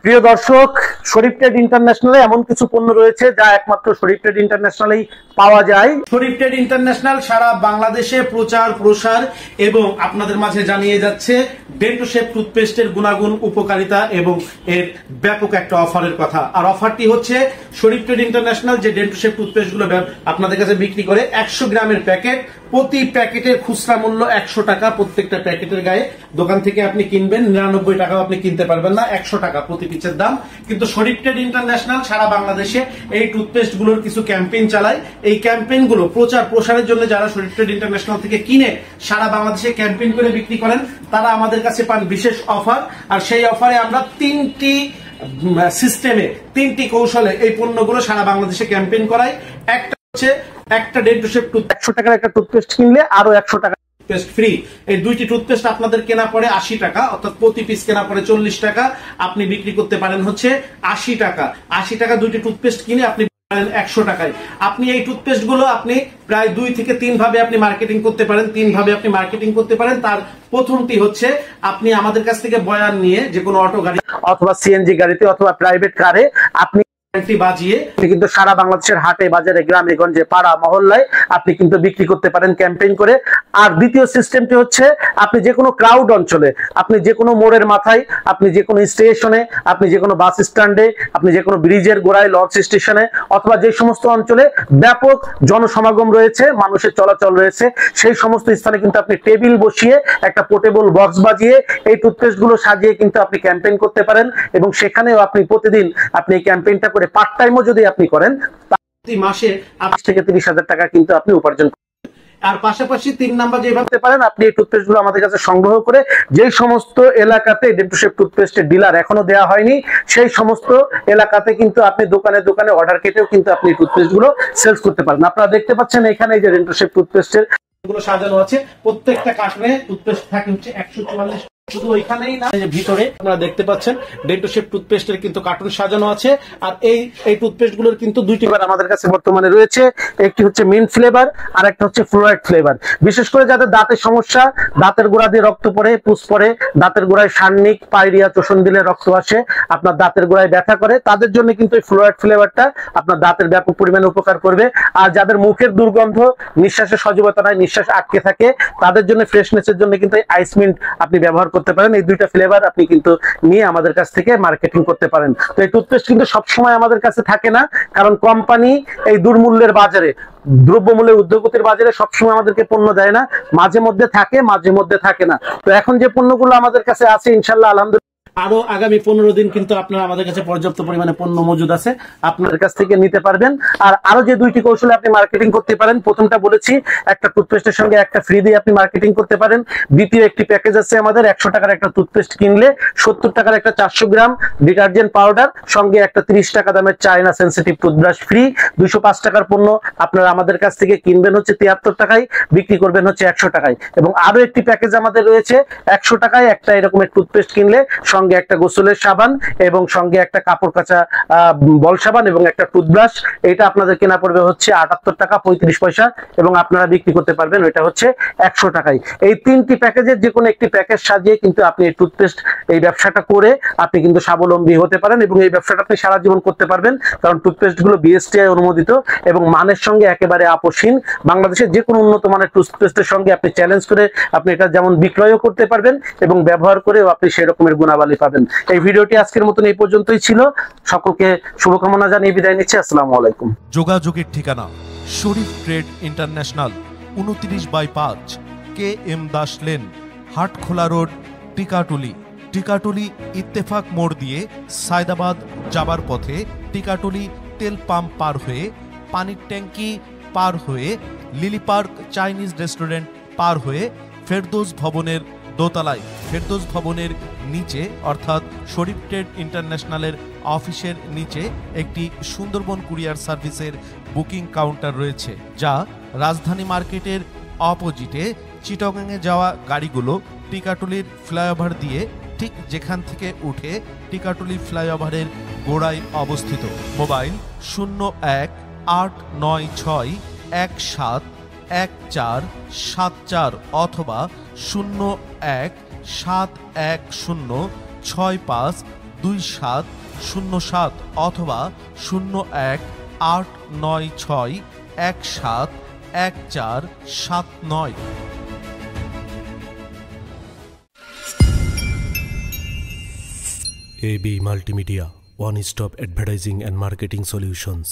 প্রিয় দর্শক, শরীফ ট্রেড ইন্টারন্যাশনালে এমন কিছু পণ্য রয়েছে যা একমাত্র শরীফ ট্রেড ইন্টারন্যাশনালেই পাওয়া যায়। শরীফ ট্রেড ইন্টারন্যাশনাল সারা বাংলাদেশে প্রচার প্রসার এবং আপনাদের মাঝে জানিয়ে যাচ্ছে ডেন্টোশেপ টুথপেস্টের গুণাগুণ, উপকারিতা এবং এর ব্যাপক একটা অফারের কথা। আর অফারটি হচ্ছে শরীফ ট্রেড ইন্টারন্যাশনাল যে ডেন্টোশেপ টুথপেস্ট গুলো আপনাদের কাছে বিক্রি করে 100 গ্রামের প্যাকেট, প্রতি প্যাকেটের খুচরা মূল্য 100 টাকা। প্রত্যেকটা প্যাকেটের গায়ে দোকান থেকে আপনি কিনবেন 99 টাকাও আপনি কিনতে পারবেন না, 100 টাকা প্রতি পিসের দাম। কিন্তু শরীফ ট্রেড ইন্টারন্যাশনাল সারা বাংলাদেশে এই টুথপেস্ট গুলোর কিছু ক্যাম্পেইন চালায়। এই ক্যাম্পেইন গুলো প্রচার প্রসারের জন্য যারা শরীফ ট্রেড ইন্টারন্যাশনাল থেকে কিনে সারা বাংলাদেশে ক্যাম্পেইন করে বিক্রি করেন তারা আমাদের কাছে পান বিশেষ অফার। আর সেই অফারে আমরা 3টি সিস্টেমে 3টি কৌশলে এই পণ্যগুলো সারা বাংলাদেশে ক্যাম্পেইন করাই। একটা হচ্ছে একটা ডেন্টোশেপ 100 টাকার একটা টুথপেস্ট কিনলে আরো 100 টাকা টুথপেস্ট ফ্রি। এই দুইটি টুথপেস্ট আপনাদের কেনা পড়ে 80 টাকা, অর্থাৎ প্রতি পিস কেনা পড়ে 40 টাকা, আপনি বিক্রি করতে পারেন হচ্ছে 80 টাকা। 80 টাকা দুইটি টুথপেস্ট কিনে আপনি 100 টাকায় আপনি এই টুথপেস্ট গুলো আপনি প্রায় 2 থেকে 3 ভাবে আপনি মার্কেটিং করতে পারেন। 3 ভাবে আপনি মার্কেটিং করতে পারেন। তার প্রথমটি হচ্ছে আপনি আমাদের কাছ থেকে বয়ান নিয়ে যে কোনো অটো গাড়ি অথবা সিএনজি গাড়িতে অথবা প্রাইভেট কারে আপনি বাজিয়ে কিন্তু সারা বাংলাদেশের হাটে বাজারে গ্রামে গঞ্জে পাড়া মহল্লায় আপনি কিন্তু বিক্রি করতে পারেন ক্যাম্পেইন করে। আর দ্বিতীয় সিস্টেমটি হচ্ছে আপনি যে কোনো ক্রাউড অঞ্চলে, আপনি যে কোনো মোড়ের মাথায়, আপনি যে কোনো স্টেশনে, আপনি যে কোনো বাস স্ট্যান্ডে, আপনি যে কোনো ব্রিজের গোড়ায়, লঞ্চ স্টেশনে অথবা যে সমস্ত অঞ্চলে ব্যাপক জনসমাগম রয়েছে, মানুষের চলাচল রয়েছে, সেই সমস্ত স্থানে কিন্তু আপনি টেবিল বসিয়ে একটা পোর্টেবল বক্স বাজিয়ে এই টুথপেস্ট গুলো সাজিয়ে কিন্তু আপনি ক্যাম্পেইন করতে পারেন। এবং সেখানেও আপনি প্রতিদিন আপনি এই ক্যাম্পেইনটা করে পার্ট টাইমও যদি আপনি করেন প্রতি মাসে 20 থেকে 30,000 টাকা কিন্তু আপনি উপার্জন করেন। আর পাশাপাশি 3 নাম্বার যে ভাবতে পারেন, আপনি এই টুথপেস্ট গুলো আমাদের কাছে সংগ্রহ করে যেই সমস্ত এলাকাতে ডেন্টোশেপ টুথপেস্টের ডিলার এখনো দেওয়া হয়নি সেই সমস্ত এলাকাতে কিন্তু আপনি দোকানে দোকানে অর্ডার কেটেও কিন্তু আপনি টুথপেস্ট গুলো সেলস করতে পারেন। আপনারা দেখতে পাচ্ছেন এখানে যে ডেন্টোশেপ টুথপেস্টের গুলো সাজানো আছে, প্রত্যেকটা কার্টনে টুথপেস্ট থাকে হচ্ছে 144। শুধু ওইখানেই না, ভিতরে আপনারা দেখতে পাচ্ছেন ডেন্টোশেপ টুথপেস্টের কিন্তু কার্টুন সাজানো আছে। আর এই টুথপেস্ট গুলোর কিন্তু দুইটি ফ্লেভার আমাদের কাছে বর্তমানে রয়েছে। একটি হচ্ছে মিন্ট ফ্লেভার আর একটা হচ্ছে ফ্লোরাইড ফ্লেভার। বিশেষ করে যাদের দাঁতের সমস্যা, দাঁতের গোড়া দিয়ে রক্ত পড়ে, পুষ পড়ে, দাঁতের গোড়ায় সান্নিক, পায়রিয়া, চোষণ দিলে রক্ত আসে, আপনার দাঁতের গোড়ায় ব্যথা করে, তাদের জন্য কিন্তু এই ফ্লোরাইড ফ্লেভারটা আপনার দাঁতের ব্যাপক পরিমাণে উপকার করবে। আর যাদের মুখের দুর্গন্ধ, নিঃশ্বাসের সজীবতা নাই, নিঃশ্বাস আটকে থাকে, তাদের জন্য ফ্রেশনেসের জন্য কিন্তু এই আইস মিন্ট আপনি ব্যবহার করতে পারেন। এই দুইটা ফ্লেভার আপনি কিন্তু নিয়ে আমাদের কাছ থেকে মার্কেটিং করতে পারেন। তো এই টুথপেস্ট কিন্তু সবসময় আমাদের কাছে থাকে না, কারণ কোম্পানি এই দুর্মূল্যের বাজারে, দ্রব্যমূল্যের ঊর্ধ্বগতির বাজারে সবসময় আমাদেরকে পণ্য দেয় না, মাঝে মধ্যে থাকে, মাঝে মধ্যে থাকে না। তো এখন যে পণ্যগুলো আমাদের কাছে আছে ইনশাআল্লাহ আলহামদুলিল্লাহ আরো আগামী 15 দিন কিন্তু আপনারা আমাদের কাছে পর্যাপ্ত পরিমাণে পণ্য মজুদ আছে, আপনাদের কাছ থেকে নিতে পারবেন। আর আরো যে দুইটি কৌশলে আপনি মার্কেটিং করতে পারেন, প্রথমটা বলেছি একটা টুথপেস্টের সঙ্গে একটা ফ্রি দিয়ে আপনি মার্কেটিং করতে পারেন। দ্বিতীয় একটি প্যাকেজ আছে আমাদের, 100 টাকার একটা টুথপেস্ট কিনলে 70 টাকার একটা 400 গ্রাম ডিটারজেন্ট পাউডার সঙ্গে একটা 30 টাকা দামের চায়না সেন্সিটিভ টুথব্রাশ ফ্রি। 205 টাকার পণ্য আপনারা আমাদের কাছ থেকে কিনবেন হচ্ছে 73 টাকায়, বিক্রি করবেন হচ্ছে 100 টাকায়। এবং আরো একটি প্যাকেজ আমাদের রয়েছে, 100 টাকায় একটা এরকমের টুথপেস্ট কিনলে সঙ্গে একটা গোসলের সাবান এবং সঙ্গে একটা কাপড় কাচা বল সাবান এবং একটা টুথব্রাশ, এটা আপনাদের কেনা পড়বে হচ্ছে 78 টাকা 35 পয়সা এবং আপনারা বিক্রি করতে পারবেন ওইটা হচ্ছে 100 টাকায়। এই 3টি প্যাকেজের যে কোনো একটি প্যাকেজ সাজিয়ে কিন্তু আপনি এই টুথপেস্ট এই ব্যবসাটা করে আপনি কিন্তু স্বাবলম্বী হতে পারেন এবং এই ব্যবসাটা আপনি সারা জীবন করতে পারবেন। কারণ টুথপেস্ট গুলো বিএসটিআই অনুমোদিত এবং মানের সঙ্গে একেবারে আপোষহীন। বাংলাদেশের যে কোনো উন্নত মানের টুথপেস্টের সঙ্গে আপনি চ্যালেঞ্জ করে আপনি এটা যেমন বিক্রয়ও করতে পারবেন এবং ব্যবহার করেও আপনি সেই রকমের গুণাবলী পাবেন। এই ভিডিওটি আজকের মতন এই পর্যন্তই ছিল। সকলকে শুভকামনা জানিয়ে বিদায় নিচ্ছি। আসসালামু আলাইকুম। যোগাযোগের ঠিকানা Sharif trade international, 29/5 KM Das lane, Hatkhola road, Tikatuli. Tikatuli Ittefaq মোড় দিয়ে সায়দাবাদ যাবার পথে টিকাটুলি তেল পাম্প পার হয়ে, পানির ট্যাঙ্কি পার হয়ে, লিলি পার্ক চাইনিজ রেস্টুরেন্ট পার হয়ে ফেরদৌস ভবনের দোতলায়, ফেরদৌস ভবনের নিচে অর্থাৎ শরীফ ট্রেড ইন্টারন্যাশনালের অফিসের নিচে একটি সুন্দরবন কুরিয়ার সার্ভিসের বুকিং কাউন্টার রয়েছে, যা রাজধানী মার্কেটের অপোজিটে চিটাগাংয়ে যাওয়া গাড়িগুলো টিকাটুলির ফ্লাইওভার দিয়ে ঠিক যেখান থেকে উঠে টিকাটুলি ফ্লাইওভারের গোড়ায় অবস্থিত। মোবাইল 0186171474 অথবা 01710652 2707 অথবা 01-896-171479। AB Multimedia, one-stop advertising and marketing solutions.